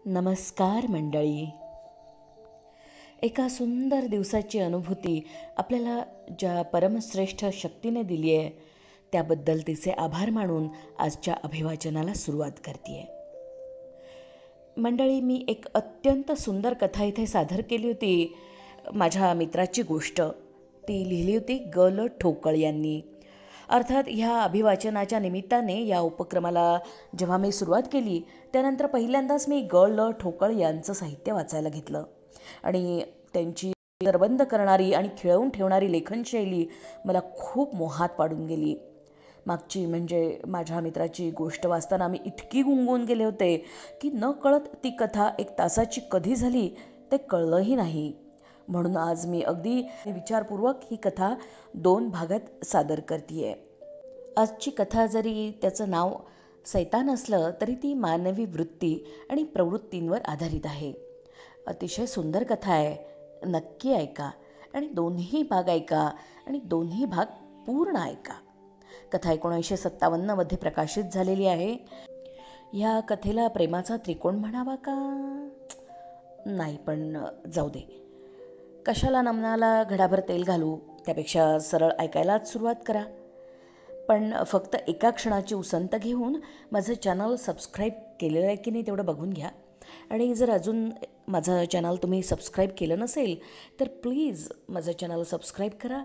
नमस्कार मंडळी. एका सुंदर दिवसाची अनुभूती आपल्याला ज्या परमश्रेष्ठ शक्तीने दिली आहे त्याबद्दल तिचे आभार मानून आजच्या अभिवाचनाला सुरुवात करते आहे. मंडळी, मी एक अत्यंत सुंदर कथा इथे सादर केली होती. माझ्या मित्राची गोष्ट ती लिहिली होती ग.ल. ठोकळ यांनी. अर्थात ह्या अभिवाचनाच्या निमित्ताने या उपक्रमाला जेव्हा मी सुरुवात केली त्यानंतर पहिल्यांदाच मी ग.ल. ठोकळ यांचं साहित्य वाचायला घेतलं आणि त्यांची करबंद करणारी आणि खिळवून ठेवणारी लेखनशैली मला खूप मोहात पाडून गेली. मागची म्हणजे माझ्या मित्राची गोष्ट वाचताना मी इतकी गुंगून गेले होते की न कळत ती कथा 1 तासाची कधी झाली ते कळलंही नाही. म्हणून आज मी अगदी विचारपूर्वक ही कथा 2 भागात सादर करते आहे. आजची कथा जरी त्याचं नाव सैतान असलं तरी ती मानवी वृत्ती आणि प्रवृत्तींवर आधारित आहे. अतिशय सुंदर कथा आहे. नक्की ऐका आणि दोन्ही भाग ऐका आणि दोन्ही भाग पूर्ण ऐका. कथा 1957 प्रकाशित झालेली आहे. ह्या कथेला प्रेमाचा त्रिकोण म्हणावा का नाही, पण जाऊ दे. कशाला नमनाला घडाभर तेल घालू, त्यापेक्षा सरळ ऐकायलाच सुरुवात करा. पण फक्त एका क्षणाची उसंत घेऊन माझं चॅनल सबस्क्राईब केलेलं आहे की नाही तेवढं बघून घ्या. आणि जर अजून माझं चॅनल तुम्ही सबस्क्राईब केलं नसेल तर प्लीज माझं चॅनल सबस्क्राईब करा.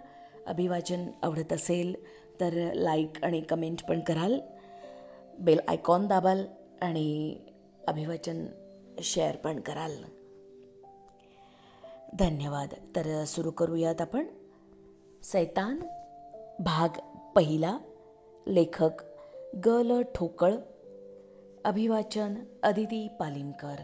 अभिवाचन आवडत असेल तर लाईक आणि कमेंट पण कराल, बेल आयकॉन दाबाल आणि अभिवाचन शेअर पण कराल. धन्यवाद. तर सुरू करूयात आपण. सैतान भाग पहिला. लेखक ग.ल. ठोकळ. अभिवाचन अदिती पालिनकर.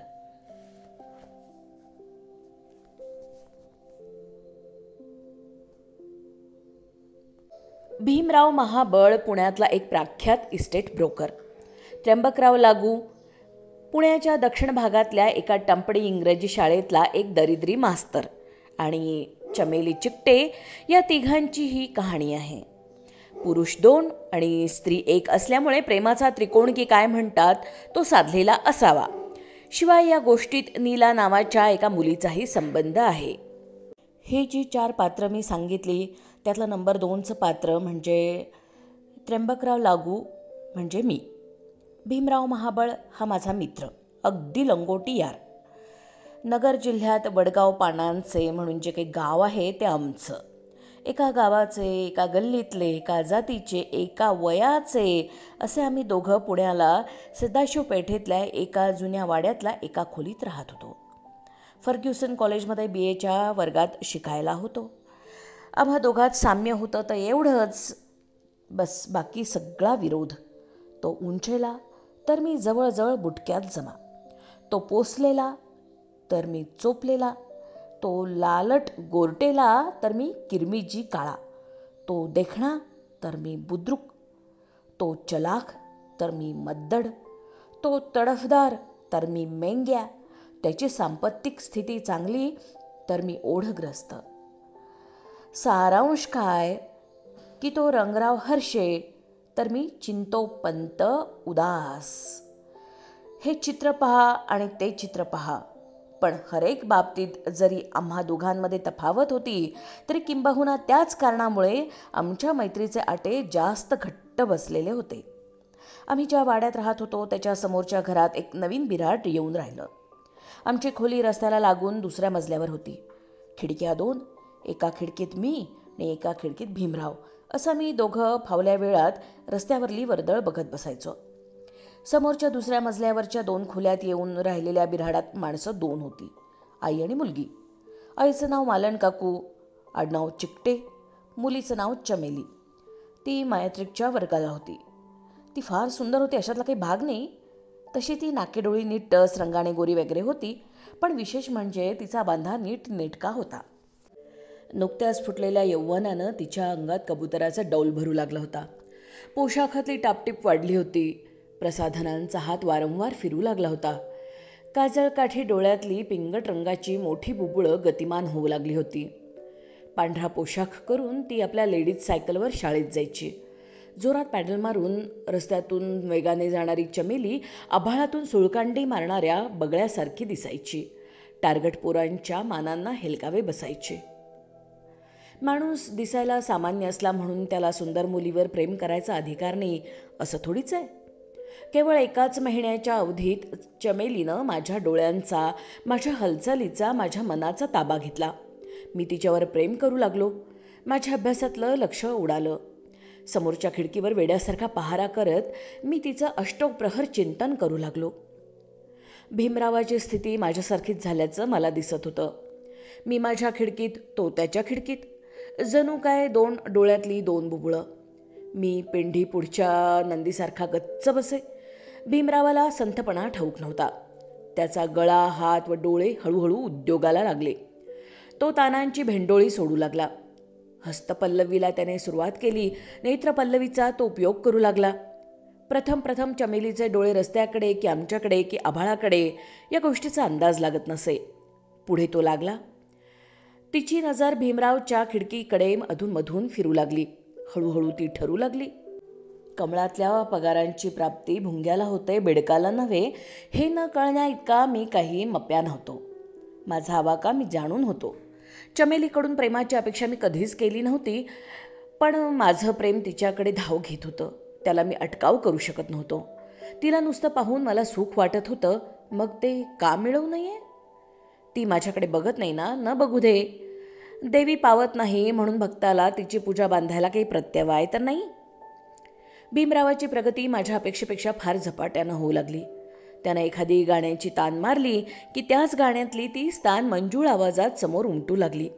भीमराव महाबळ पुण्यातला एक प्रख्यात इस्टेट ब्रोकर. त्र्यंबकराव लागू पुण्याच्या दक्षिण भागातल्या एका टंपडी इंग्रजी शाळेतला एक दरिद्री मास्तर आणि चमेली चिकटे या तिघांची ही कहाणी आहे. पुरुष 2 आणि स्त्री 1 असल्यामुळे प्रेमाचा त्रिकोण की काय म्हणतात तो साधलेला असावा. शिवाय या गोष्टीत नीला नावाच्या एका मुलीचाही संबंध आहे. ही जी 4 पात्र मी सांगितली त्यातलं नंबर 2चं पात्र म्हणजे त्र्यंबकराव लागू म्हणजे मी. भीमराव महाबळ हा माझा मित्र, अगदी लंगोटी यार. नगर जिल्ह्यात वडगाव पानांचे म्हणून जे काही गाव आहे ते आमचं. एका गावाचे, एका गल्लीतले, एका जातीचे, एका वयाचे असे आम्ही दोघं पुण्याला सदाशिव पेठेतल्या एका जुन्या वाड्यातल्या एका खोलीत राहत होतो. फर्ग्युसन कॉलेजमध्ये BAच्या वर्गात शिकायला होतो. आम्हा दोघात साम्य होतं तर एवढंच बस, बाकी सगळा विरोध. तो उंचेला तर मी जवळजवळ बुटक्यात जमा. तो पोसलेला तर मी चोपलेला. तो लालट गोरटेला तर मी किरमिजी काळा. तो देखणा तर मी बुद्रुक. तो चलाख तर मी मद्दड. तो तडफदार तर मी मेंग्या. त्याची सांपत्तिक स्थिती चांगली तर मी ओढग्रस्त. सारांश काय की तो रंगराव हर्षे तर मी चिंतोपंत उदास. हे चित्र पहा आणि ते चित्र पहा, पण हरेक बाबतीत जरी आम्हा दोघांमध्ये तफावत होती तरी किंबहुना त्याच कारणामुळे आमच्या मैत्रीचे आटे जास्त घट्ट बसलेले होते. आम्ही ज्या वाड्यात राहत होतो त्याच्या समोरच्या घरात एक नवीन बिऱ्हाड येऊन राहिलं. आमची खोली रस्त्याला लागून दुसऱ्या मजल्यावर होती. खिडक्या 2, एका खिडकीत मी आणि एका खिडकीत भीमराव. असं मी दोघं फावल्या वेळात रस्त्यावरली वर्दळ बघत बसायचो. समोरच्या दुसऱ्या मजल्यावरच्या 2 खोल्यात येऊन राहिलेल्या बिऱ्हाडात माणसं 2 होती, आई आणि मुलगी. आईचं नाव मालन काकू, आडनाव चिकटे. मुलीचं नाव चमेली. ती मॅट्रिकच्या वर्गाला होती. ती फार सुंदर होती अशातला काही भाग नाही. तशी ती नाकेडोळी नीट रंगाने गोरी वगैरे होती, पण विशेष म्हणजे तिचा बांधा नीट नेटका होता. नुकत्याच फुटलेल्या यौवनानं तिच्या अंगात कबुतराचा डौल भरू लागला होता. पोशाखातली टापटीप वाढली होती. प्रसाधनांचा हात वारंवार फिरू लागला होता. काजळकाठी डोळ्यातली पिंगट रंगाची मोठी बुबुळं गतिमान होऊ लागली होती. पांढरा पोशाख करून ती आपल्या लेडीज सायकलवर शाळेत जायची. जोरात पॅडल मारून रस्त्यातून वेगाने जाणारी चमेली आभाळातून सुळकांडी मारणाऱ्या बगळ्यासारखी दिसायची. टार्गट पोरांच्या मानांना हेलकावे बसायचे. माणूस दिसायला सामान्य असला म्हणून त्याला सुंदर मुलीवर प्रेम करायचा अधिकार नाही असं थोडीच आहे. केवळ एकाच महिन्याच्या अवधीत चमेलीनं माझ्या डोळ्यांचा, माझ्या हालचालीचा, माझ्या मनाचा ताबा घेतला. मी तिच्यावर प्रेम करू लागलो. माझ्या अभ्यासातलं लक्ष उडालं. समोरच्या खिडकीवर वेड्यासारखा पहारा करत मी तिचं अष्टप्रहर चिंतन करू लागलो. भीमरावाची स्थिती माझ्यासारखीच झाल्याचं मला दिसत होतं. मी माझ्या खिडकीत, तो त्याच्या खिडकीत, जणू काय दोन डोळ्यातली दोन बुबुळं. मी पेंढी पुढच्या नंदीसारखा गच्च बसे. भीमरावाला संथपणा ठाऊक नव्हता. त्याचा गळा, हात व डोळे हळूहळू उद्योगाला लागले. तो तानांची भेंडोळी सोडू लागला. हस्तपल्लवीला त्याने सुरुवात केली. नेत्रपल्लवीचा तो उपयोग करू लागला. प्रथम चमेलीचे डोळे रस्त्याकडे की आमच्याकडे की आभाळाकडे या गोष्टीचा अंदाज लागत नसे. पुढे तो लागला. तिची नजर भीमरावच्या खिडकीकडे अधूनमधून फिरू लागली. हळूहळू ती ठरू लागली. कमळातल्या पगारांची प्राप्ती भुंग्याला होते, बेडकाला नव्हे, हे न कळण्या इतका मी काही मप्या नव्हतो. माझा आवाका मी जाणून होतो. चमेलीकडून प्रेमाची अपेक्षा मी कधीच केली नव्हती, पण माझं प्रेम तिच्याकडे धाव घेत होतं. त्याला मी अटकाव करू शकत नव्हतो. तिला नुसतं पाहून मला सुख वाटत होतं. मग ते का मिळवू नये? ती माझ्याकडे बघत नाही ना, न बघू दे. देवी पावत नाही म्हणून भक्ताला तिची पूजा बांधायला काही प्रत्यवाय तर नाही. भीमरावाची प्रगती माझ्या अपेक्षेपेक्षा फार झपाट्यानं होऊ लागली. त्यानं एखादी गाण्याची तान मारली की त्याच गाण्यातली ती तान मंजूळ आवाजात समोर उमटू लागली.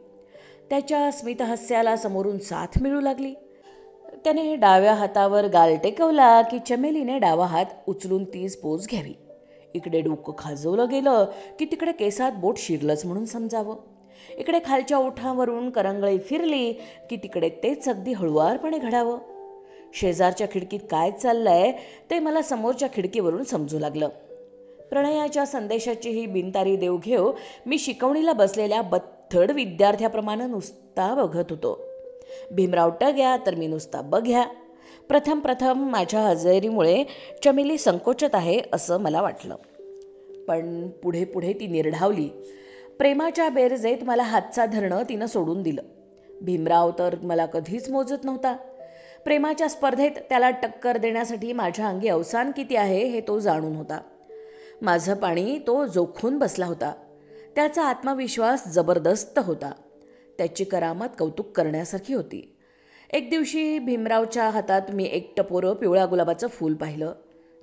त्याच्या स्मितहास्याला समोरून साथ मिळू लागली. त्याने डाव्या हातावर गाल टेकवला की चमेलीने डावा हात उचलून तीच पोज घ्यावी. इकडे डोकं खाजवलं गेलं की तिकडे केसात बोट शिरलंच म्हणून समजावं. इकडे खालच्या ओठांवरून करंगळी फिरली की तिकडे तेच अगदी हळुवारपणे घडावं. शेजारच्या खिडकीत काय चाललंय ते मला समोरच्या खिडकीवरून समजू लागलं. प्रणयाच्या संदेशाची ही बिनतारी देवघेव मी शिकवणीला बसलेल्या बथ्थड विद्यार्थ्याप्रमाणे नुसता बघत होतो. भीमराव टग्या तर मी नुसता बघ्या. प्रथम माझ्या हजेरीमुळे चमेली संकोचत आहे असं मला वाटलं. पण पुढे ती निर्ढावली. प्रेमाच्या बेरजेत मला हातचा धरणं तिनं सोडून दिलं. भीमराव तर मला कधीच मोजत नव्हता. प्रेमाच्या स्पर्धेत त्याला टक्कर देण्यासाठी माझ्या अंगी अवसान किती आहे हे तो जाणून होता. माझं पाणी तो जोखून बसला होता. त्याचा आत्मविश्वास जबरदस्त होता. त्याची करामत कौतुक करण्यासारखी होती. एक दिवशी भीमरावच्या हातात मी एक टपोरं पिवळ्या गुलाबाचं फूल पाहिलं.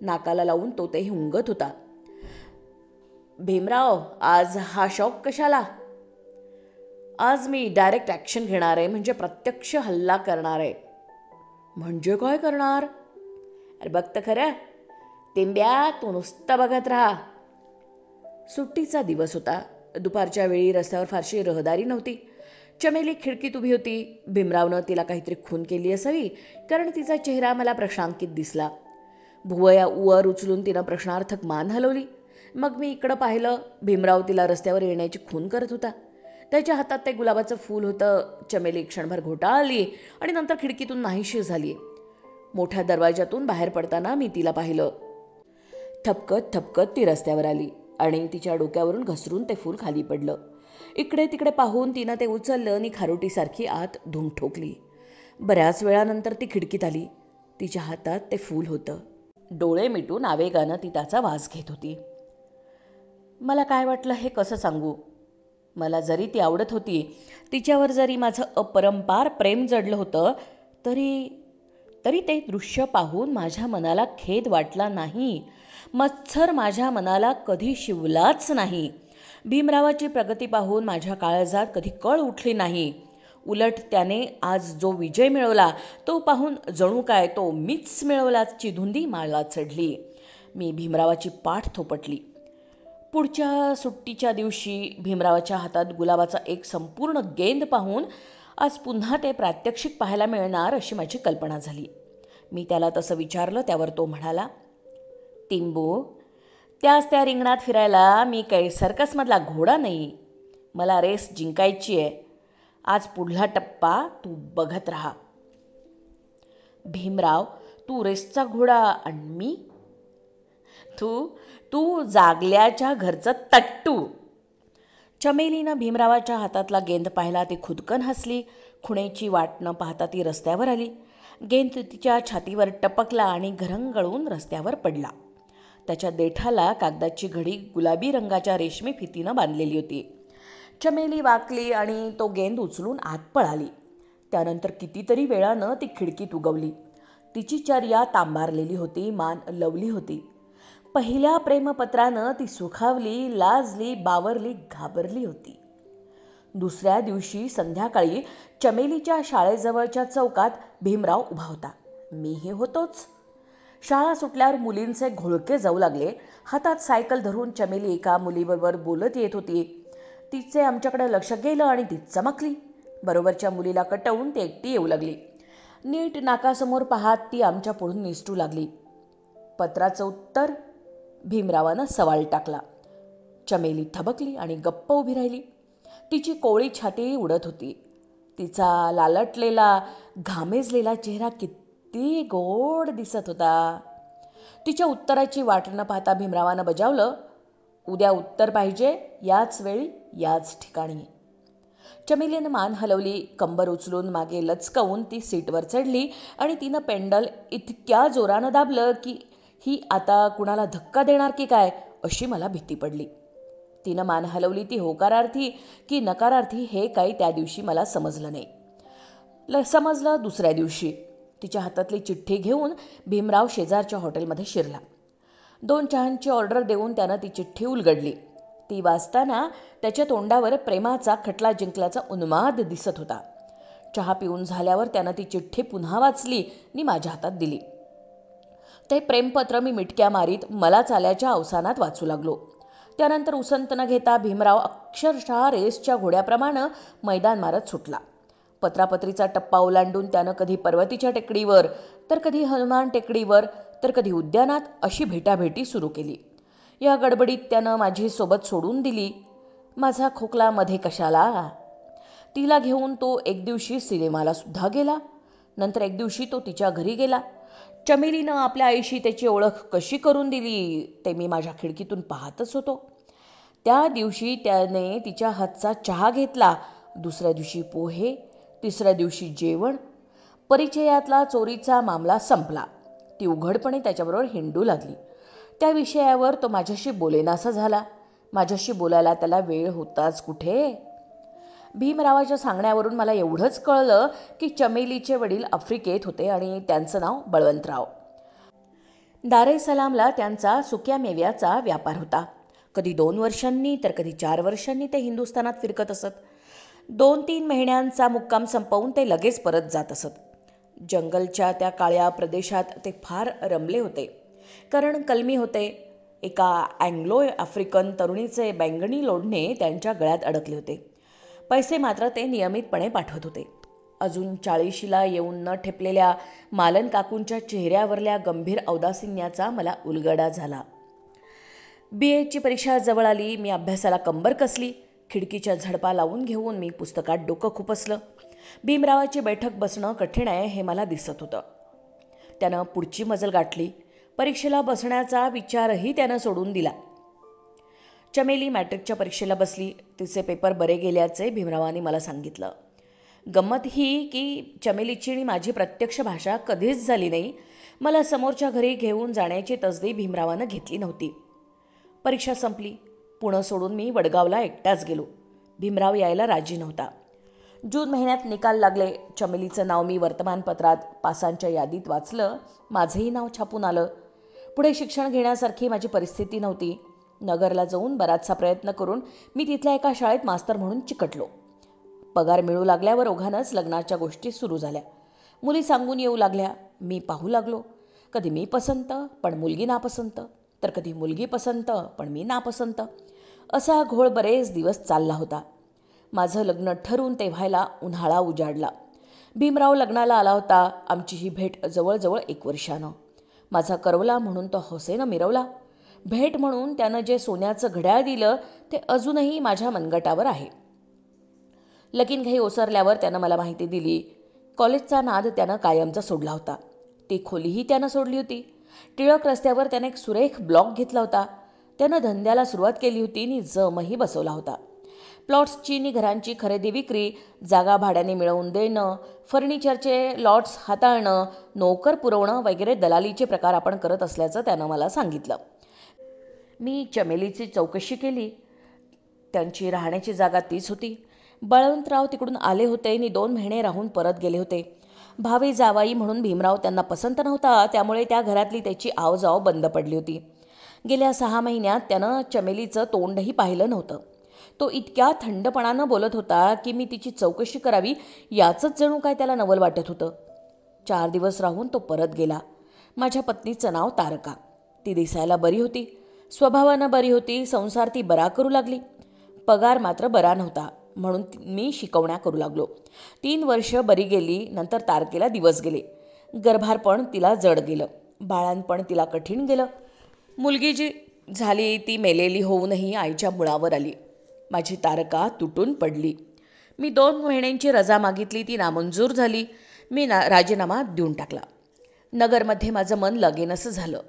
नाकाला लावून तो तेही उंगत होता. भीमराव, आज हा शौक कशाला? आज मी डायरेक्ट ॲक्शन घेणार आहे, म्हणजे प्रत्यक्ष हल्ला करणार आहे. म्हणजे काय करणार? अरे बघ तर खरं. तिंब्या, तू नुसतं बघत राहा. सुट्टीचा दिवस होता. दुपारच्या वेळी रस्त्यावर फारशी रहदारी नव्हती. चमेली खिडकीत उभी होती. भीमरावनं तिला काहीतरी खून केली असावी, कारण तिचा चेहरा मला प्रश्नांकित दिसला. भुवया वर उचलून तिनं प्रश्नार्थक मान हलवली. मग मी इकडं पाहिलं. भीमराव तिला रस्त्यावर येण्याची खून करत होता. त्याच्या हातात ते गुलाबाचं फूल होतं. चमेली क्षणभर घोटाळली आणि नंतर खिडकीतून नाहीशी झाली. मोठ्या दरवाजातून बाहेर पडताना मी तिला पाहिलं. थपकत ती रस्त्यावर आली आणि तिच्या डोक्यावरून घसरून ते फूल खाली पडलं. इकडे तिकडे पाहून तिनं ते उचललं आणि खारोटीसारखी आत धूम ठोकली. बऱ्याच वेळानंतर ती खिडकीत आली. तिच्या हातात ते फूल होतं. डोळे मिटून आवेगानं ती त्याचा वास घेत होती. मला काय वाटलं हे कसं सांगू? मला जरी ती आवडत होती, तिच्यावर जरी माझं अपरंपार प्रेम जडलं होतं, तरी ते दृश्य पाहून माझ्या मनाला खेद वाटला नाही. मत्सर माझ्या मनाला कधी शिवलाच नाही. भीमरावाची प्रगती पाहून माझ्या काळजात कधी कळ उठली नाही. उलट त्याने आज जो विजय मिळवला तो पाहून जणू काय तो मीच मिळवल्याची धुंदी मला चढली. मी भीमरावाची पाठ थोपटली. पुढच्या सुट्टीच्या दिवशी भीमरावाच्या हातात गुलाबाचा एक संपूर्ण गेंद पाहून आज पुन्हा ते प्रात्यक्षिक पाहायला मिळणार अशी माझी कल्पना झाली. मी त्याला तसं विचारलं. त्यावर तो म्हणाला, टिंबू, त्या रिंगणात फिरायला मी काही सर्कसमधला घोडा नाही. मला रेस जिंकायची आहे. आज पुढला टप्पा तू बघत राहा. भीमराव, तू रेसचा घोडा आणि मी तू तू जागल्याच्या घरचं तट्टू. चमेलीनं भीमरावाच्या हातातला गेंद पाहिला. ती खुदकन हसली. खुणेची वाट न पाहता ती रस्त्यावर आली. गेंद तिच्या छातीवर टपकला आणि घरंगळून रस्त्यावर पडला. त्याच्या देठाला कागदाची घडी गुलाबी रंगाच्या रेशमी फितीनं बांधलेली होती. चमेली वाकली आणि तो गेंद उचलून आत पळाली. त्यानंतर कितीतरी वेळानं ती खिडकीत उगवली. तिची चर्या तांबारलेली होती, मान लवली होती. पहिल्या प्रेमपत्रानं ती सुखावली, लाजली, बावरली, घाबरली होती. दुसऱ्या दिवशी संध्याकाळी चमेलीच्या शाळेजवळच्या चौकात भीमराव उभा होता. मीही होतोच. शाळा सुटल्यावर मुलींचे घोळके जाऊ लागले. हातात सायकल धरून चमेली एका मुलीबरोबर बोलत येत होती. तिचे आमच्याकडे लक्ष गेलं आणि ती चमकली. बरोबरच्या मुलीला कटवून ती एकटी येऊ लागली. नीट नाकासमोर पाहत ती आमच्या पुढून निसटू लागली. पत्राचं उत्तर? भीमरावानं सवाल टाकला. चमेली थबकली आणि गप्प उभी राहिली. तिची कोवळी छाती उडत होती. तिचा लालटलेला, घामेजलेला चेहरा किती गोड दिसत होता. तिच्या उत्तराची वाट न पाहता भीमरावानं बजावलं, उद्या उत्तर पाहिजे, याच वेळी, याच ठिकाणी. चमेलीनं मान हलवली. कंबर उचलून मागे लचकवून ती सीटवर चढली आणि तिनं पेंडल इतक्या जोरानं दाबलं की ही आता कुणाला धक्का देणार की काय अशी मला भीती पडली. तिनं मान हलवली ती होकारार्थी की नकारार्थी हे काही त्या दिवशी मला समजलं नाही. समजलं दुसऱ्या दिवशी. तिच्या हातातली चिठ्ठी घेऊन भीमराव शेजारच्या हॉटेलमध्ये शिरला. 2 चहांची ऑर्डर देऊन त्यानं ती चिठ्ठी उलगडली. ती वाचताना त्याच्या तोंडावर प्रेमाचा खटला जिंकल्याचा उन्माद दिसत होता. चहा पिऊन झाल्यावर त्यानं ती चिठ्ठी पुन्हा वाचली आणि माझ्या हातात दिली. ते प्रेमपत्र मी मिटक्या मारीत मला चाल्याच्या अवसानात वाचू लागलो. त्यानंतर उसंत न घेता भीमराव अक्षरशः रेसच्या घोड्याप्रमाणे मैदान मारत सुटला. पत्रापत्रीचा टप्पा ओलांडून त्यानं कधी पर्वतीच्या टेकडीवर, तर कधी हनुमान टेकडीवर, तर कधी उद्यानात अशी भेटाभेटी सुरू केली. या गडबडीत त्यानं माझी सोबत सोडून दिली. माझा खोकला मध्ये कशाला? तिला घेऊन तो एक दिवशी सिनेमाला सुद्धा गेला. नंतर एक दिवशी तो तिच्या घरी गेला. चमेलीनं आपल्या आईशी त्याची ओळख कशी करून दिली ते मी माझ्या खिडकीतून पाहतच होतो. त्या दिवशी त्याने तिच्या हातचा चहा घेतला. दुसऱ्या दिवशी पोहे, तिसऱ्या दिवशी जेवण. परिचयातला चोरीचा मामला संपला. ती उघडपणे त्याच्याबरोबर हिंडू लागली. त्या विषयावर तो माझ्याशी बोलेनासा झाला. माझ्याशी बोलायला त्याला वेळ होताच कुठे? भीमरावाच्या सांगण्यावरून मला एवढंच कळलं की चमेलीचे वडील आफ्रिकेत होते आणि त्यांचं नाव बळवंतराव. दारेसलामला त्यांचा सुक्या मेव्याचा व्यापार होता. कधी 2 वर्षांनी तर कधी 4 वर्षांनी ते हिंदुस्थानात फिरकत असत. 2-3 महिन्यांचा मुक्काम संपवून ते लगेच परत जात असत. जंगलच्या त्या काळ्या प्रदेशात ते फार रमले होते, कारण कलमी होते. एका अँग्लो आफ्रिकन तरुणीचे बैंगणी लोढणे त्यांच्या गळ्यात अडकले होते. पैसे मात्र ते नियमितपणे पाठवत होते. अजून 40शीला येऊन न ठेपलेल्या मालन काकूंच्या चेहऱ्यावरल्या गंभीर औदासिन्याचा मला उलगडा झाला. BAची परीक्षा जवळ आली. मी अभ्यासाला कंबर कसली. खिडकीच्या झडपा लावून घेऊन मी पुस्तकात डोकं खुपसलं. भीमरावाची बैठक बसणं कठीण आहे हे मला दिसत होतं. त्यानं पुढची मजल गाठली. परीक्षेला बसण्याचा विचारही त्यानं सोडून दिला. चमेली मॅट्रिकच्या परीक्षेला बसली. तिचे पेपर बरे गेल्याचे भीमरावांनी मला सांगितलं. गंमत ही की चमेलीची आणि माझी प्रत्यक्ष भाषा कधीच झाली नाही. मला समोरच्या घरी घेऊन जाण्याची तसदी भीमरावानं घेतली नव्हती. परीक्षा संपली. पुणं सोडून मी वडगावला एकटाच गेलो. भीमराव यायला राजी नव्हता. जून महिन्यात निकाल लागले. चमेलीचं नाव मी वर्तमानपत्रात पासांच्या यादीत वाचलं. माझंही नाव छापून आलं. पुढे शिक्षण घेण्यासारखी माझी परिस्थिती नव्हती. नगरला जाऊन बराचसा प्रयत्न करून मी तिथल्या एका शाळेत मास्तर म्हणून चिकटलो. पगार मिळू लागल्यावर ओघानंच लग्नाच्या गोष्टी सुरू झाल्या. मुली सांगून येऊ लागल्या. मी पाहू लागलो. कधी मी पसंत पण मुलगी नापसंत, तर कधी मुलगी पसंत पण मी नापसंत. असा घोळ बरेच दिवस चालला होता. माझं लग्न ठरून ते व्हायला उन्हाळा उजाडला. भीमराव लग्नाला आला होता. आमची ही भेट जवळजवळ 1 वर्षानं. माझा करवला म्हणून तो हौसेनं मिरवला. भेट म्हणून त्यानं जे सोन्याचं घड्याळ दिलं ते अजूनही माझ्या मनगटावर आहे. लगीनघाई ओसरल्यावर त्यानं मला माहिती दिली. कॉलेजचा नाद त्यानं कायमचा सोडला होता. ती खोलीही त्यानं सोडली होती. टिळक रस्त्यावर त्याने एक सुरेख ब्लॉक घेतला होता. त्यानं धंद्याला सुरुवात केली होती आणि जमही बसवला होता. प्लॉट्सची आणि घरांची खरेदी विक्री, जागा भाड्याने मिळवून देणं, फर्निचरचे लॉट्स हाताळणं, नोकर पुरवणं वगैरे दलालीचे प्रकार आपण करत असल्याचं त्यानं मला सांगितलं. मी चमेलीची चौकशी केली. त्यांची राहण्याची जागा तीच होती. बळवंतराव तिकडून आले होते आणि 2 महिने राहून परत गेले होते. भावी जावाई म्हणून भीमराव त्यांना पसंत नव्हता, त्यामुळे त्या घरातली त्याची आवजाव बंद पडली होती. गेल्या 6 महिन्यात त्यानं चमेलीचं तोंडही पाहिलं नव्हतं. तो इतक्या थंडपणानं बोलत होता की मी तिची चौकशी करावी याचंच जणू काय त्याला नवल वाटत होतं. 4 दिवस राहून तो परत गेला. माझ्या पत्नीचं नाव तारका. ती दिसायला बरी होती, स्वभावानं बरी होती, संसार ती बरा करू लागली. पगार मात्र बरा नव्हता, म्हणून मी शिकवण्या करू लागलो. 3 वर्ष बरी गेली. नंतर तारकेला दिवस गेले. गर्भारपण तिला जड गेलं, बाळांपण तिला कठीण गेलं. मुलगी जी झाली ती मेलेली होऊनही आईच्या मुळावर आली. माझी तारका तुटून पडली. मी 2 महिन्यांची रजा मागितली, ती नामंजूर झाली. मी राजीनामा देऊन टाकला. नगरमध्ये माझं मन लगेनसं झालं.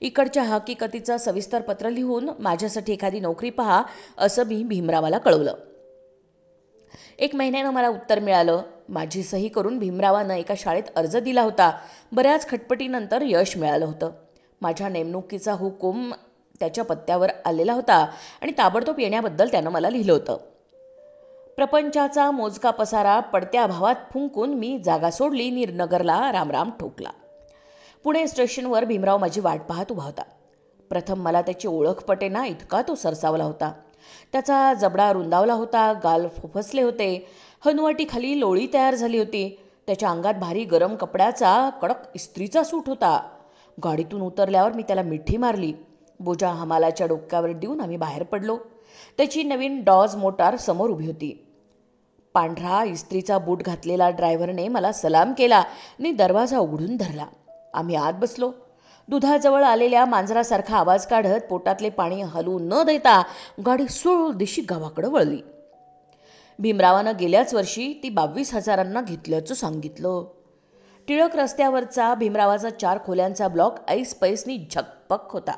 इकडच्या हकीकतीचं सविस्तर पत्र लिहून माझ्यासाठी एखादी नोकरी पहा असं मी भीमरावाला कळवलं. 1 महिन्यानं मला उत्तर मिळालं. माझी सही करून भीमरावानं एका शाळेत अर्ज दिला होता. बऱ्याच खटपटीनंतर यश मिळालं होतं. माझ्या नेमणुकीचा हुकूम त्याच्या पत्त्यावर आलेला होता आणि ताबडतोब येण्याबद्दल त्यानं मला लिहिलं होतं. प्रपंचाचा मोजका पसारा पडत्या भावात फुंकून मी जागा सोडली आणि नगरला रामराम ठोकला. पुणे स्टेशनवर भीमराव माझी वाट पाहत उभा होता. प्रथम मला त्याची ओळख पटेना इतका तो सरसावला होता. त्याचा जबडा रुंदावला होता, गाल फोफसले होते, हनुवटीखाली लोळी तयार झाली होती. त्याच्या अंगात भारी गरम कपड्याचा कडक इस्त्रीचा सूट होता. गाडीतून उतरल्यावर मी त्याला मिठी मारली. बोजा हमालाच्या डोक्यावर देऊन आम्ही बाहेर पडलो. त्याची नवीन डॉज मोटार समोर उभी होती. पांढरा इस्त्रीचा बूट घातलेला ड्रायव्हरने मला सलाम केला आणि दरवाजा उघडून धरला. आम्ही आत बसलो. दुधाजवळ आलेल्या मांजरासारखा आवाज काढत पोटातले पाणी हलवू न देता गाडी सूळ दिशी गावाकडे वळली. भीमरावानं गेल्याच वर्षी ती 22,000 घेतल्याचं सांगितलं. टिळक रस्त्यावरचा भीमरावाचा 4 खोल्यांचा ब्लॉक ऐस पैसनी झकपक होता.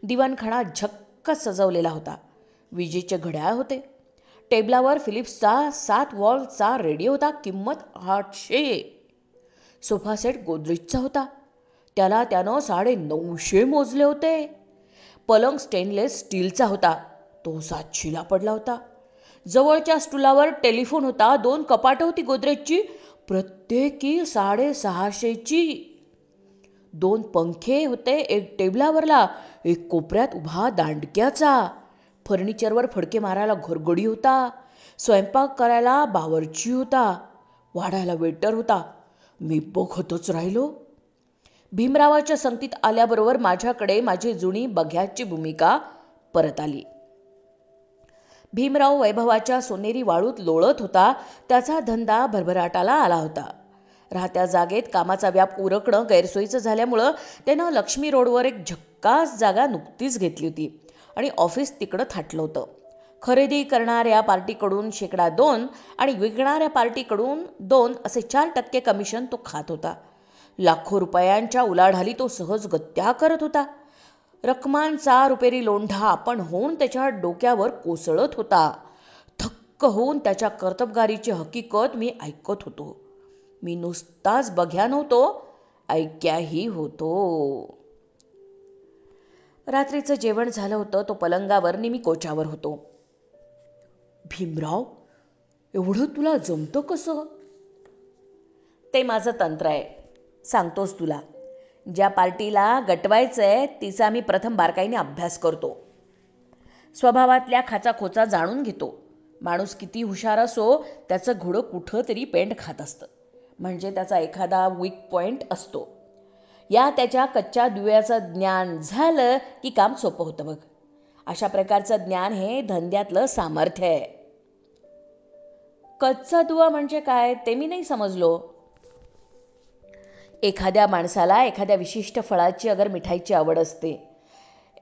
दिवाणखाना झक्क सजवलेला होता. विजेचे घड्याळ होते. टेबलावर फिलिप्सचा 7 वॉल्टचा रेडिओ होता, किंमत 800. सोफा सेट गोदरेजचा होता, त्याला त्यानं 950 मोजले होते. पलंग स्टेनलेस स्टीलचा होता, तो 700ला पडला होता. जवळच्या स्टुलावर टेलिफोन होता. 2 कपाटं होती गोदरेजची, प्रत्येकी 650ची. 2 पंखे होते, एक टेबलावरला, एक कोपऱ्यात उभा दांडक्याचा. फर्निचरवर फडके मारायला घरगडी होता. स्वयंपाक करायला बावरची होता. वाढायला वेटर होता. मी बघतच राहिलो. भीमरावाच्या संगतीत आल्याबरोबर माझ्याकडे माझी जुनी बघ्याची भूमिका परत आली. भीमराव वैभवाच्या सोनेरी वाळूत लोळत होता. त्याचा धंदा भरभराटाला आला होता. राहत्या जागेत कामाचा व्याप उरकणं गैरसोयीचं झाल्यामुळं त्यानं लक्ष्मी रोडवर एक झक्कास जागा नुकतीच घेतली होती आणि ऑफिस तिकडं थाटलं होतं. खरेदी करणाऱ्या पार्टीकडून 2% आणि विकणाऱ्या पार्टीकडून 2 असे 4% कमिशन तो खात होता. लाखो रुपयांच्या उलाढाली तो सहज गत्या करत होता. रकमांचा रुपेरी लोंढा आपण होऊन त्याच्या डोक्यावर कोसळत होता. थक्क होऊन त्याच्या कर्तबगारीची हकीकत मी ऐकत होतो. मी नुसताच बघ्या नव्हतो, ऐक्याही होतो. रात्रीचं जेवण झालं होतं. तो पलंगावर आणि मी कोच्यावर होतो. भीमराव, एवढं तुला जमतं कसं? ते माझं तंत्र आहे, सांगतोस तुला. ज्या पार्टीला गटवायचं आहे तिचा मी प्रथम बारकाईने अभ्यास करतो. स्वभावातल्या खाचाखोचा जाणून घेतो. माणूस किती हुशार असो, त्याचं घोडं कुठं तरी पेंड खात असतं, म्हणजे त्याचा एखादा वीक पॉईंट असतो. या त्याच्या कच्च्या दुव्याचं ज्ञान झालं की काम सोपं होतं बघ. अशा प्रकारचं ज्ञान हे धंद्यातलं सामर्थ्य आहे. कच्चा दुवा म्हणजे काय ते मी नाही समजलो. एखाद्या माणसाला एखाद्या विशिष्ट फळाची अगर मिठाईची आवड असते.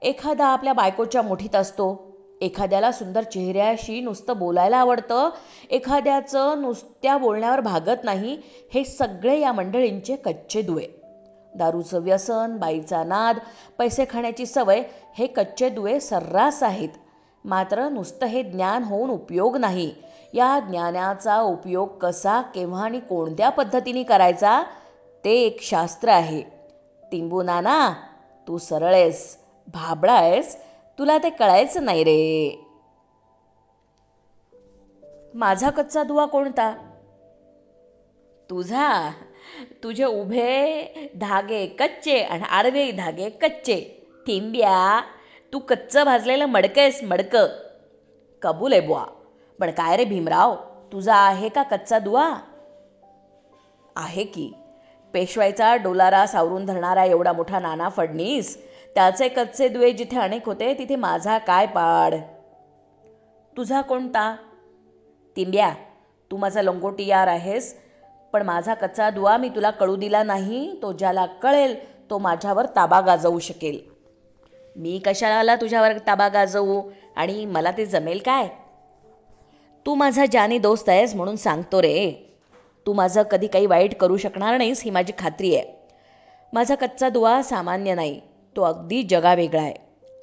एखादा आपल्या बायकोच्या मुठीत असतो. एखाद्याला सुंदर चेहऱ्याशी नुसतं बोलायला आवडतं. एखाद्याचं नुसत्या बोलण्यावर भागत नाही. हे सगळे या मंडळींचे कच्चे दुवे. दारूचं व्यसन, बाईचा नाद, पैसे खाण्याची सवय हे कच्चे दुवे सर्रास आहेत. मात्र नुसतं हे ज्ञान होऊन उपयोग नाही. या ज्ञानाचा उपयोग कसा, केव्हा आणि कोणत्या पद्धतीने करायचा ते एक शास्त्र आहे. टिंबू नाना, तू सरळ आहेस, भाबडा आहेस, तुला ते कळायचं नाही रे. माझा कच्चा दुवा कोणता? तुझा. तुझे उभे धागे कच्चे आणि आडवे धागे कच्चे. टिंब्या, तू कच्चं भाजलेलं मडकं आहेस, मडकं. कबूल आहे बुवा. पण काय रे भीमराव, तुझा आहे का कच्चा दुवा? आहे की. पेशवाईचा डोलारा सावरून धरणारा एवढा मोठा नाना फडणीस, त्याचे कच्चे दुवे जिथे अनेक होते तिथे माझा काय पाड. तुझा कोणता? तिंब्या, तू माझा लंगोटी यार आहेस, पण माझा कच्चा दुवा मी तुला कळू दिला नाही. तो ज्याला कळेल तो माझ्यावर ताबा गाजवू शकेल. मी कशाला तुझ्यावर ताबा गाजवू आणि मला ते जमेल काय? तू माझा जानी दोस्त आहेस म्हणून सांगतो रे. तू माझं कधी काही वाईट करू शकणार नाहीस ही माझी खात्री आहे. माझा कच्चा दुवा सामान्य नाही, तो अगदी जगावेगळा आहे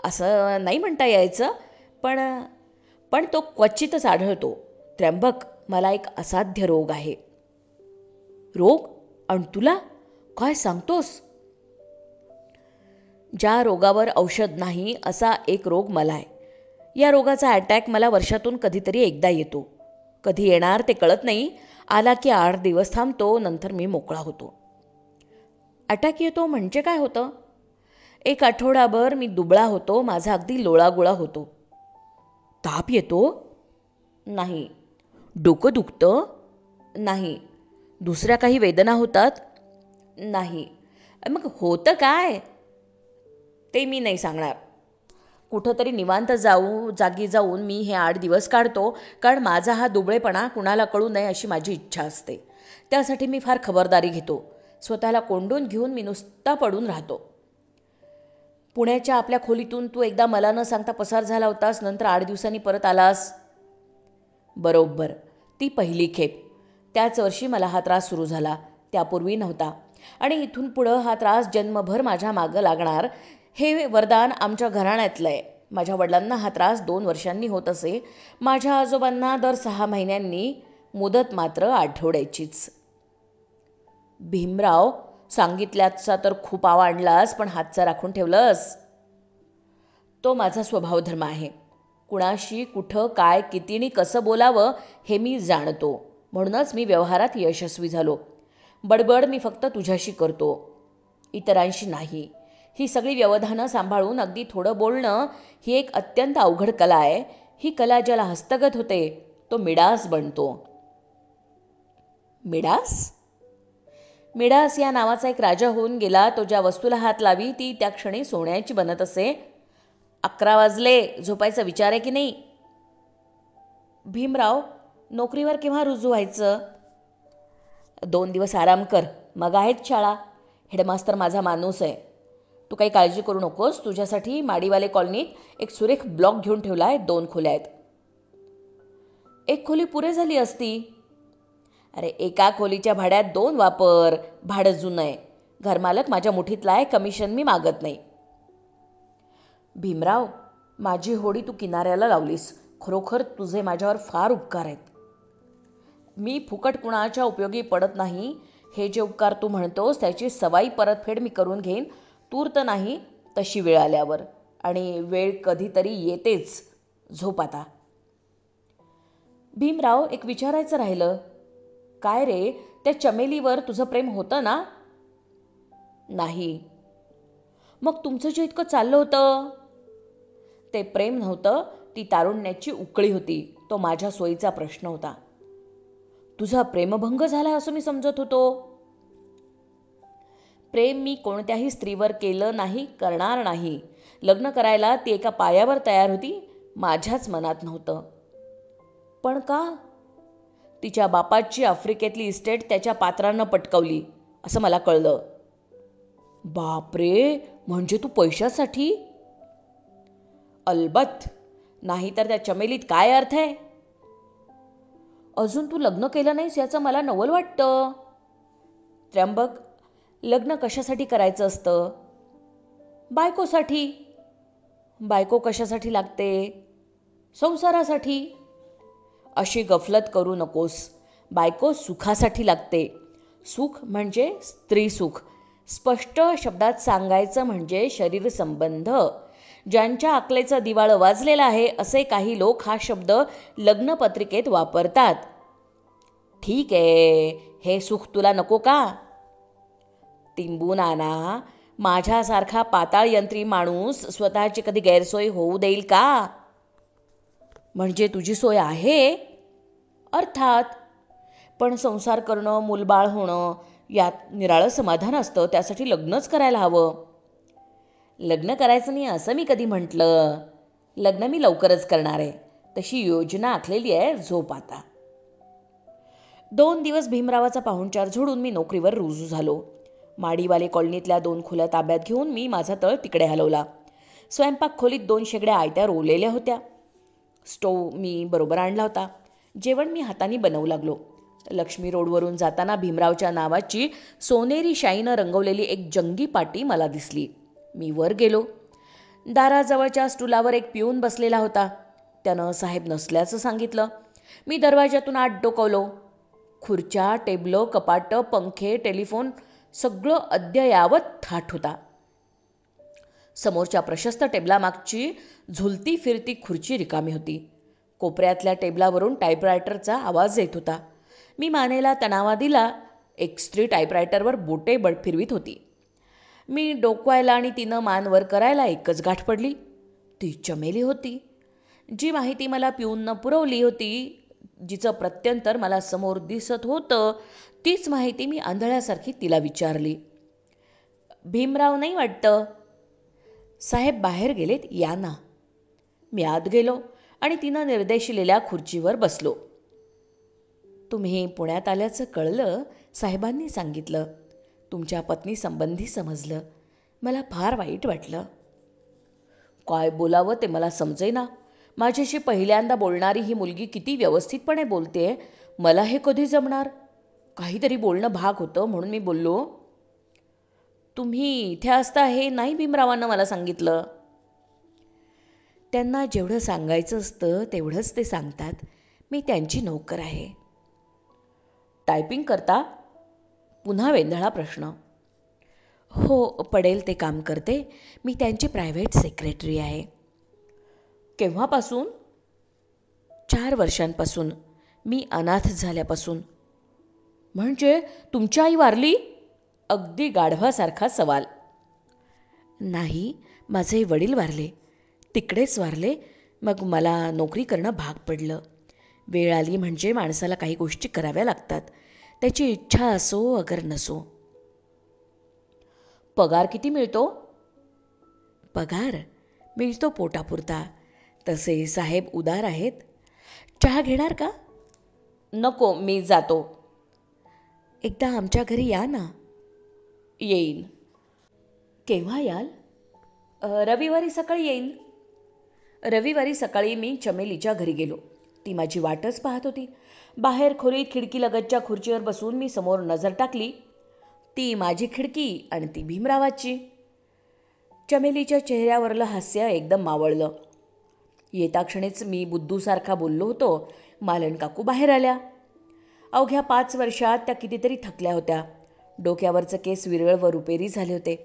असं नाही म्हणता यायचं, पण पण तो क्वचितच आढळतो. त्र्यंबक, मला एक असाध्य रोग आहे. रोग? आणि तुला काय सांगतोस? ज्या रोगावर औषध नाही असा एक रोग मला आहे. या रोगाचा अटॅक मला वर्षातून कधीतरी एकदा येतो. कधी येणार ते कळत नाही. आला की 8 दिवस थांबतो, नंतर मी मोकळा होतो. अटॅक येतो म्हणजे काय होतं? 1 आठवडाभर मी दुबळा होतो, माझा अगदी लोळागोळा होतो. ताप येतो? नाही. डोकं दुखतं? नाही. दुसऱ्या काही वेदना होतात? नाही. मग होतं काय ते मी नाही सांगणार. कुठंतरी निवांत जागी जाऊन मी हे 8 दिवस काढतो, कारण माझा हा दुबळेपणा कुणाला कळू नये अशी माझी इच्छा असते. त्यासाठी मी फार खबरदारी घेतो. स्वतःला कोंडून घेऊन मी नुसता पडून राहतो. पुण्याच्या आपल्या खोलीतून तू एकदा मला न सांगता पसार झाला होतास, नंतर 8 दिवसांनी परत आलास. बरोबर, ती पहिली खेप. त्याच वर्षी मला हा त्रास सुरू झाला, त्यापूर्वी नव्हता. आणि इथून पुढं हा त्रास जन्मभर माझ्या मागं लागणार हे वरदान आमच्या घराण्यातलं आहे. माझ्या वडिलांना हा त्रास 2 वर्षांनी होत असे. माझ्या आजोबांना दर 6 महिन्यांनी, मुदत मात्र आठवड्याचीच. भीमराव, सांगितल्याचा तर खूप आवा आणलास, पण हातचा राखून ठेवलंस. तो माझा स्वभावधर्म आहे. कुणाशी कुठं काय कितीनी कसं बोलावं हे मी जाणतो. म्हणूनच मी व्यवहारात यशस्वी झालो. बडबड मी फक्त तुझ्याशी करतो, इतरांशी नाही. ही सगळी व्यवधानं सांभाळून अगदी थोडं बोलणं ही एक अत्यंत अवघड कला आहे. ही कला ज्याला हस्तगत होते तो मिडास बनतो. मिडास? मिडास या नावाचा एक राजा होऊन गेला. तो ज्या वस्तूला हात लावी ती त्या क्षणी सोन्याची बनत असे. 11 वाजले, झोपायचा विचार आहे की नाही? भीमराव, नोकरीवर केव्हा रुजू व्हायचं? 2 दिवस आराम कर, मग आहेच शाळा. हेडमास्तर माझा माणूस आहे. तू काही काळजी करू नकोस. तुझ्यासाठी माडीवाले कॉलनीत एक सुरेख ब्लॉक घेऊन ठेवला आहे. 2 खोल्या आहेत. 1 खोली पुरे झाली असती. अरे, एका खोलीच्या भाड्यात 2 वापर. भाडं जुनं आहे. घरमालक माझ्या मुठीतला आहे. कमिशन मी मागत नाही. भीमराव, माझी होडी तू किनाऱ्याला लावलीस. खरोखर तुझे माझ्यावर फार उपकार आहेत. मी फुकट कुणाच्या उपयोगी पडत नाही. हे जे उपकार तू म्हणतोस त्याची सवाई परतफेड मी करून घेईन. तूर्त नाही, तशी वेळ आल्यावर. आणि वेळ कधीतरी येतेच. झोप आता. भीमराव, एक विचारायचं राहिलं. काय रे, त्या चमेलीवर तुझं प्रेम होतं ना? नाही. मग तुमचं जे इतकं चाललं होतं? ते प्रेम नव्हतं, ती तारुण्याची उकळी होती. तो माझ्या सोयीचा प्रश्न होता. तुझा प्रेमभंग झाला असं मी समजत होतो. प्रेम मी कोणत्याही स्त्रीवर केलं नाही, करणार नाही. लग्न करायला ती एका पायावर तयार होती, माझ्याच मनात नव्हतं. पण का? तिच्या बापाची आफ्रिकेतली इस्टेट त्याच्या पात्रांना पटकावली असं मला कळलं. बापरे, म्हणजे तू पैशासाठी? अलबत्त. नाही तर त्या चमेलीत काय अर्थ आहे? अजून तू लग्न केलं नाहीस याचं मला नवल वाटतं. त्र्यंबक, लग्न कशासाठी करायचं असतं? बायकोसाठी. बायको कशासाठी लागते? संसारासाठी. अशी गफलत करू नकोस. बायको सुखासाठी लागते. सुख म्हणजे स्त्री सुख. स्पष्ट शब्दात सांगायचं म्हणजे शरीर संबंध. ज्यांच्या अकलेचं दिवाळं वाजलेलं आहे असे काही लोक हा शब्द लग्नपत्रिकेत वापरतात. ठीक आहे, हे सुख तुला नको का? तिंबू नाना, माझ्यासारखा पाताळ यंत्री माणूस स्वतःची कधी गैरसोय होऊ देईल का? म्हणजे तुझी सोय आहे? अर्थात. पण संसार करणं, मूलबाळ होणं यात निराळं समाधान असतं. त्यासाठी लग्नच करायला हवं. लग्न करायचं नाही असं मी कधी म्हटलं? लग्न मी लवकरच करणार आहे. तशी योजना आखलेली आहे. झोप आता. 2 दिवस भीमरावाचा पाहुणचार झोडून मी नोकरीवर रुजू झालो. माडीवाले कॉलनीतल्या 2 खोल्या ताब्यात घेऊन मी माझा तळ तिकडे हलवला. स्वयंपाक खोलीत 2 शेगड्या आयत्या रोवलेल्या होत्या. स्टोव मी बरोबर आणला होता. जेवण मी हाताने बनवू लागलो. लक्ष्मी रोडवरून जाताना भीमरावच्या नावाची सोनेरी शाईनं रंगवलेली एक जंगी पाटी मला दिसली. मी वर गेलो. दाराजवळच्या स्टुलावर एक पिऊन बसलेला होता. त्यानं साहेब नसल्याचं सांगितलं. मी दरवाजातून आत डोकावलो. खुर्च्या, टेबलं, कपाटं, पंखे, टेलिफोन सगळं अद्ययावत थाट होता. समोरच्या प्रशस्त टेबलामागची झुलती फिरती खुर्ची रिकामी होती. कोपऱ्यातल्या टेबलावरून टाईपरायटरचा आवाज येत होता. मी मानेला तणावा दिला. एक स्त्री टाईपरायटरवर बोटे फिरवीत होती. मी डोकवायला आणि तिनं मान वर करायला एकच गाठ पडली. ती चमेली होती. जी माहिती मला पिऊननं पुरवली होती, जिचं प्रत्यंतर मला समोर दिसत होतं, तीच माहिती मी आंधळ्यासारखी तिला विचारली. भीमराव नाही वाटतं? साहेब बाहेर गेलेत, या ना. मी आत गेलो आणि तिनं निर्देशिलेल्या खुर्चीवर बसलो. तुम्ही पुण्यात आल्याचं कळलं, साहेबांनी सांगितलं. तुमच्या पत्नीसंबंधी समजलं. मला फार वाईट वाटलं. काय बोलावं ते मला समजेना. माझ्याशी पहिल्यांदा बोलणारी ही मुलगी किती व्यवस्थितपणे बोलतेय. मला हे कधी जमणार? काहीतरी बोलणं भाग होतं म्हणून मी बोललो. तुम्ही इथे असता हे नाही भीमरावांना मला सांगितलं. त्यांना जेवढं सांगायचं असतं तेवढंच ते सांगतात. मी त्यांची नोकर आहे. टायपिंग करता? पुन्हा वेंधळा प्रश्न. हो, पडेल ते काम करते. मी त्यांची प्रायव्हेट सेक्रेटरी आहे. केव्हापासून? 4 वर्षांपासून. मी अनाथ झाल्यापासून. म्हणजे तुमची आई वारली? अगदी गाढवासारखा सवाल. नाही, माझे वडील वारले. तिकडेच वारले. मग मला नोकरी करणं भाग पडलं. वेळ आली म्हणजे माणसाला काही गोष्टी कराव्या लागतात. त्याची इच्छा असो अगर नसो. पगार किती मिळतो? पगार मिळतो पोटापुरता. तसे साहेब उदार आहेत. चहा घेणार का? नको, मी जातो. एकदा आमच्या घरी या ना. येईन. केव्हा याल? रविवारी सकाळी येईन. रविवारी सकाळी मी चमेलीच्या घरी गेलो. ती माझी वाटच पाहत होती. बाहेर खोलीत खिडकीलगतच्या खुर्चीवर बसून मी समोर नजर टाकली. ती माझी खिडकी आणि ती भीमरावाची. चमेलीच्या चेहऱ्यावरलं हास्य एकदम मावळलं. येता क्षणीच मी बुद्धूसारखा बोललो होतो. मालन काकू बाहेर आल्या. अवघ्या 5 वर्षात त्या कितीतरी थकल्या होत्या. डोक्यावरचं केस विरळ व रुपेरी झाले होते.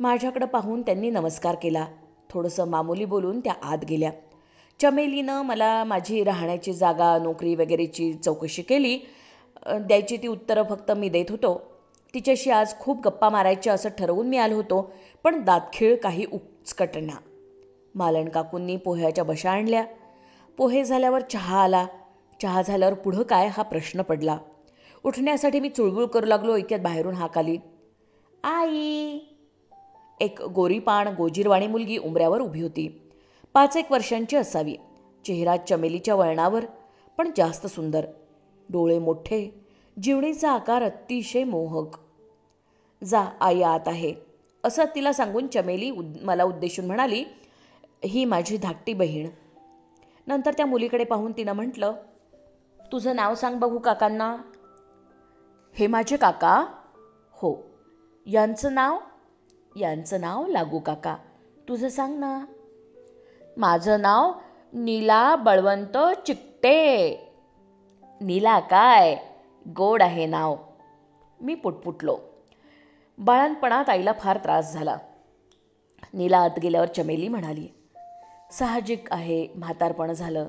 माझ्याकडं पाहून त्यांनी नमस्कार केला. थोडंसं मामूली बोलून त्या आत गेल्या. चमेलीनं मला माझी राहण्याची जागा, नोकरी वगैरेची चौकशी केली. द्यायची ती उत्तरं फक्त मी देत होतो. तिच्याशी आज खूप गप्पा मारायच्या असं ठरवून मी आलो होतो, पण दातखीळ काही उचकटना. मालन काकूंनी पोह्याच्या बशा आणल्या. पोहे झाल्यावर चहा आला. चहा झाल्यावर पुढं काय हा प्रश्न पडला. उठण्यासाठी मी चुळबुळ करू लागलो. इतक्यात बाहेरून हाक आली. आई! एक गोरीपाण गोजीरवाणी मुलगी उंबऱ्यावर उभी होती. 5-1 वर्षांची असावी. चेहरा चमेलीच्या वळणावर, पण जास्त सुंदर. डोळे मोठे, जिवणीचा आकार अतिशय मोहक. जा, आई आत आहे, असं तिला सांगून चमेली मला उद्देशून म्हणाली, ही माझी धाकटी बहीण. नंतर त्या मुलीकडे पाहून तिनं म्हटलं, तुझं नाव सांग बघू काकांना. हे माझे काका? हो. यांचं नाव लागू काका. तुझं सांग ना. माझं नाव नीला बळवंत चिकटे. नीला काय, गोड आहे नाव. मी पुटपुटलो. बाळणपणात आईला फार त्रास झाला. नीला आत गेल्यावर चमेली म्हणाली, साहजिक आहे, म्हातारपण झालं.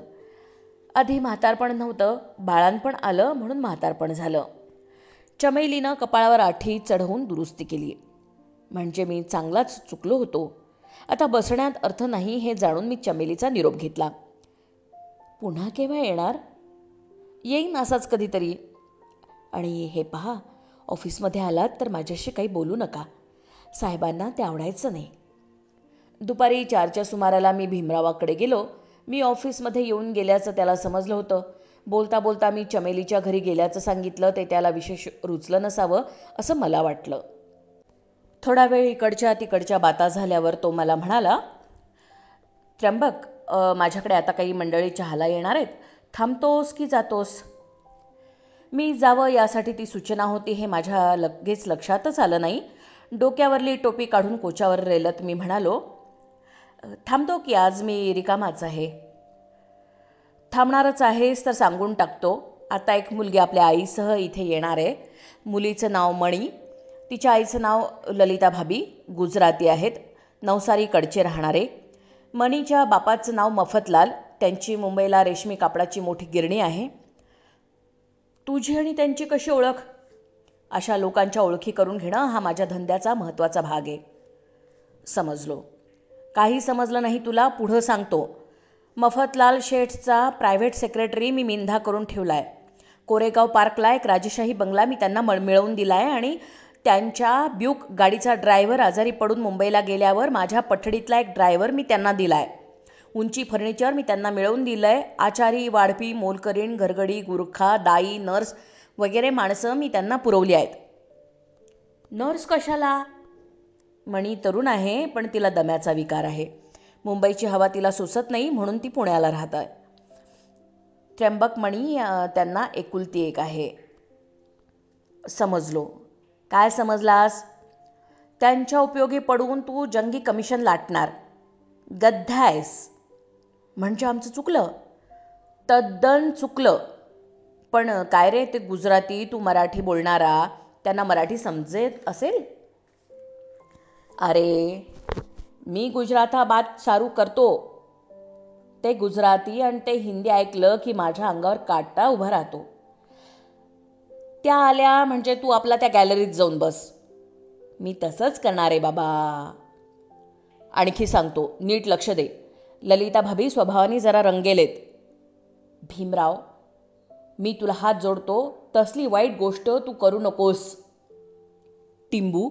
आधी म्हातारपण नव्हतं, बाळणपण आलं म्हणून म्हातारपण झालं. चमेलीनं कपाळावर आठी चढवून दुरुस्ती केली. म्हणजे मी चांगलाच चुकलो होतो. आता बसण्यात अर्थ नाही हे जाणून मी चमेलीचा निरोप घेतला. पुन्हा केव्हा येणार? येईन असाच कधीतरी. आणि हे पहा, ऑफिसमध्ये आलात तर माझ्याशी काही बोलू नका. साहेबांना ते आवडायचं नाही. दुपारी 4च्या सुमाराला मी भीमरावाकडे गेलो. मी ऑफिसमध्ये येऊन गेल्याचं त्याला समजलं होतं. बोलता बोलता मी चमेलीच्या घरी गेल्याचं सांगितलं. ते त्याला विशेष रुचलं नसावं असं मला वाटलं. थोडा वेळ इकडच्या तिकडच्या बाता झाल्यावर तो मला म्हणाला, त्र्यंबक, माझ्याकडे आता काही मंडळी चहाला येणार आहेत. थांबतोस की जातोस? मी जावं यासाठी ती सूचना होती हे माझ्या लगेच लक्षातच आलं नाही. डोक्यावरली टोपी काढून कोच्यावर रेलत मी म्हणालो, थांबतो की आज मी रिकामाच आहे. थांबणारच आहेस तर सांगून टाकतो. आता एक मुलगी आपल्या आईसह इथे येणार आहे. मुलीचं नाव मणी, तिच्या आईचं नाव ललिता भाभी, गुजराती आहेत, नवसारीकडचे राहणारे. मणीच्या बापाचं नाव मफतलाल, त्यांची मुंबईला रेशमी कापडाची मोठी गिरणी आहे. तुझी आणि त्यांची कशी ओळख? अशा लोकांच्या ओळखी करून घेणं हा माझ्या धंद्याचा महत्त्वाचा भाग आहे. समजलो. काही समजलं नाही तुला? पुढं सांगतो. मफतलाल शेठचा प्रायव्हेट सेक्रेटरी मी मिंधा करून ठेवला आहे. कोरेगाव पार्कला एक राजेशाही बंगला मी त्यांना मिळवून दिला आहे आणि त्यांच्या ब्यूक गाडीचा ड्रायव्हर आजारी पडून मुंबईला गेल्यावर माझ्या पठडीतला एक ड्रायव्हर मी त्यांना दिला आहे. उंची फर्निचर मी त्यांना मिळवून दिलं आहे. आचारी, वाढपी, मोलकरीण, घरगडी, गुरखा, दाई, नर्स वगैरे माणसं मी त्यांना पुरवली आहेत. नर्स कशाला? मणी तरुण आहे, पण तिला दम्याचा विकार आहे. मुंबईची हवा तिला सुचत नाही म्हणून ती पुण्याला राहत आहे. त्र्यंबक मणी त्यांना एकुलती एक आहे. समजलो. काय समजलास? त्यांच्या उपयोगी पडून तू जंगी कमिशन लाटणार. गद्दा आहेस. म्हणजे आमचं चुकलं? तद्दन चुकलं. पण काय रे, ते गुजराती, तू मराठी बोलणारा, त्यांना मराठी समजेत असेल? अरे, मी गुजराताबाद सारू करतो. ते गुजराती आणि ते हिंदी ऐकलं की माझ्या अंगावर काटा उभा राहतो. त्या आल्या म्हणजे तू आपला त्या गॅलरीत जाऊन बस. मी तसंच करणार आहे बाबा. आणखी सांगतो, नीट लक्ष दे. ललिता भाभी स्वभावाने जरा रंगेलेत. भीमराव, मी तुला हात जोडतो, तसली वाईट गोष्ट तू करू नकोस. टिंबू,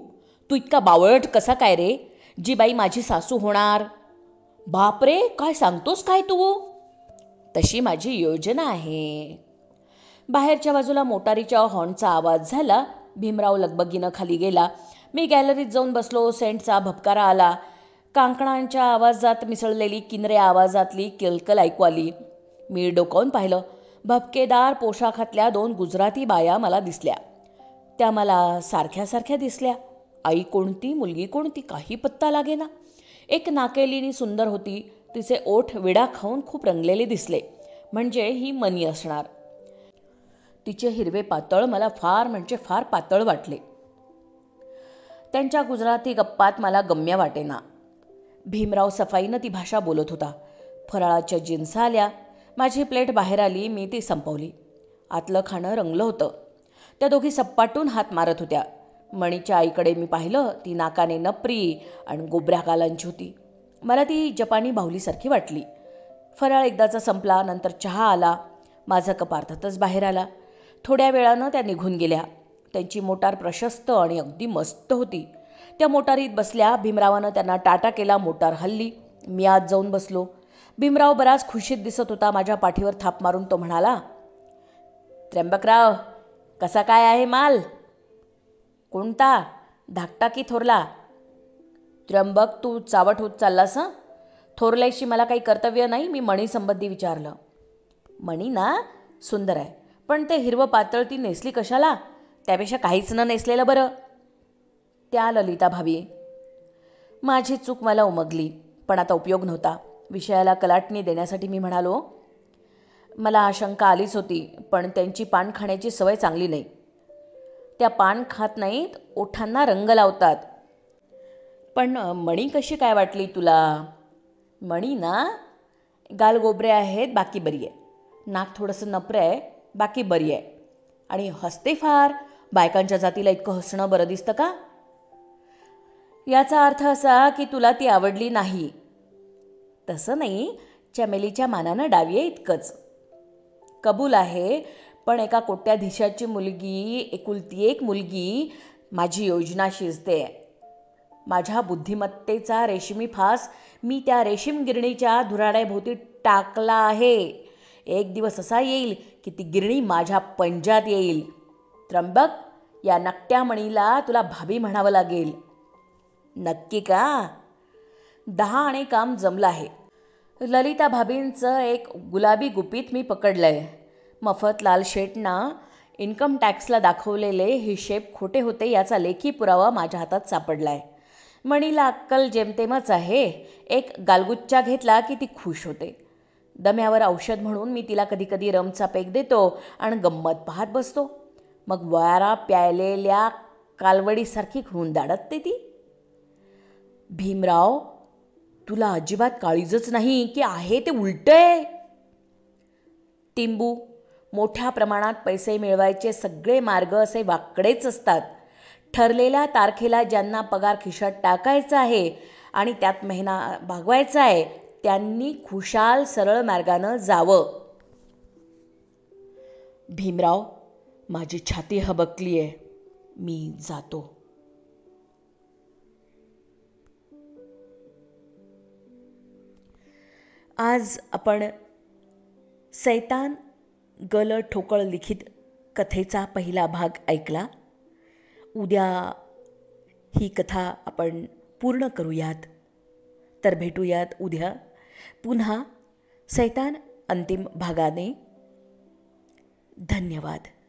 तू इतका बावळट कसा काय रे? जी बाई माझी सासू होणार. बापरे, काय सांगतोस काय तू? तशी माझी योजना आहे. बाहेरच्या बाजूला मोटारीच्या हॉर्नचा आवाज झाला. भीमराव लगबगीनं खाली गेला. मी गॅलरीत जाऊन बसलो. सेंटचा भपकारा आला. कांकणांच्या आवाजात मिसळलेली किनऱ्या आवाजातली किलकल ऐकू आली. मी डोकावून पाहिलं. भपकेदार पोशाखातल्या 2 गुजराती बाया मला दिसल्या. त्या मला सारख्या सारख्या दिसल्या. आई कोणती, मुलगी कोणती, काही पत्ता लागेना. एक नाकेलीनी सुंदर होती. तिचे ओठ विडा खाऊन खूप रंगलेले दिसले. म्हणजे ही मनी असणार. तिचे हिरवे पातळ मला फार म्हणजे फार पातळ वाटले. त्यांच्या गुजराती गप्पात मला गम्य वाटेना. भीमराव सफाईनं ती भाषा बोलत होता. फराळाच्या जिन्सा आल्या. माझी प्लेट बाहेर आली. मी ती संपवली. आतलं खाणं रंगलं होतं. त्या दोघी सपाटून हात मारत होत्या. मणीच्या आईकडे मी पाहिलं. ती नाकाने नपरी आणि गोबऱ्या गालांची होती. मला ती जपानी बाहुलीसारखी वाटली. फराळ एकदाचा संपला. नंतर चहा आला. माझा कप अर्थातच बाहेर आला. थोड्या वेळानं त्या निघून गेल्या. त्यांची मोटार प्रशस्त आणि अगदी मस्त होती. त्या मोटारीत बसल्या. भीमरावानं त्यांना टाटा केला. मोटार हलली. मी आत जाऊन बसलो. भीमराव बराच खुशीत दिसत होता. माझ्या पाठीवर थाप मारून तो म्हणाला, त्र्यंबकराव, कसा काय आहे माल? कोणता, धाकटा की थोरला? त्र्यंबक, तू चावट होत चाललास हं? थोरल्याशी मला काही कर्तव्य नाही. मी मणीसंबंधी विचारलं. मणी ना सुंदर आहे, पण ते हिरवं पातळ ती नेसली कशाला? त्यापेक्षा काहीच न नेसलेलं बरं. त्या ललिता भाभी. माझी चूक मला उमगली, पण आता उपयोग नव्हता. विषयाला कलाटणी देण्यासाठी मी म्हणालो, मला आशंका आलीच होती, पण त्यांची पान खाण्याची सवय चांगली नाही. त्या पान खात नाहीत, ओठांना रंग लावतात. पण मणी कशी काय वाटली तुला? मणी ना, गालगोबरे आहेत, बाकी बरी आहे. नाक थोडंसं नपरं आहे, बाकी बरी आहे. आणि हसते फार. बायकांच्या जातीला इतकं हसणं बरं दिसतं का? याचा अर्थ असा की तुला ती आवडली नाही. तसं नाही, चमेलीच्या मानानं डावी आहे इतकंच. कबूल आहे, पण एका कोट्याधीशाची मुलगी, एकुलती एक मुलगी, माझी योजना शिजते. माझ्या बुद्धिमत्तेचा रेशमी फास मी त्या रेशीम गिरणीच्या धुराड्याभोवती टाकला आहे. एक दिवस असा येईल की ती गिरणी माझ्या पंजात येईल. त्र्यंबक, या नकट्या मणीला तुला भाभी म्हणावं लागेल. नक्की का? 10 आणे काम जमलं आहे. ललिता भाभींचं एक गुलाबी गुपित मी पकडलंय. मफतलाल शेठना इन्कम टॅक्सला दाखवलेले हिशेब खोटे होते याचा लेखी पुरावा माझ्या हातात सापडलाय. मणीला अक्कल जेमतेमच आहे. एक गालगुच्चा घेतला की ती खुश होते. दम्यावर औषध म्हणून मी तिला कधी कधी रमचा पेक देतो आणि गंमत पाहत बसतो. मग वारा प्यायलेल्या कालवडीसारखी हुंदाडते ती. भीमराव, तुला अजिबात काळीजच नाही की आहे ते उलटंय? टिंबू, मोठ्या प्रमाणात पैसे मिळवायचे सगळे मार्ग असे वाकडेच असतात. ठरलेल्या तारखेला ज्यांना पगार खिशात टाकायचा आहे आणि त्यात महिना भागवायचा आहे, त्यांनी खुशाल सरळ मार्गानं जावं. भीमराव, माझी छाती हबकली आहे. मी जातो. आज आपण सैतान गल ठोकळ लिखित कथेचा पहिला भाग ऐकला. उद्या ही कथा आपण पूर्ण करूयात. तर भेटूयात उद्या पुन्हा सैतान अंतिम भागाने. धन्यवाद.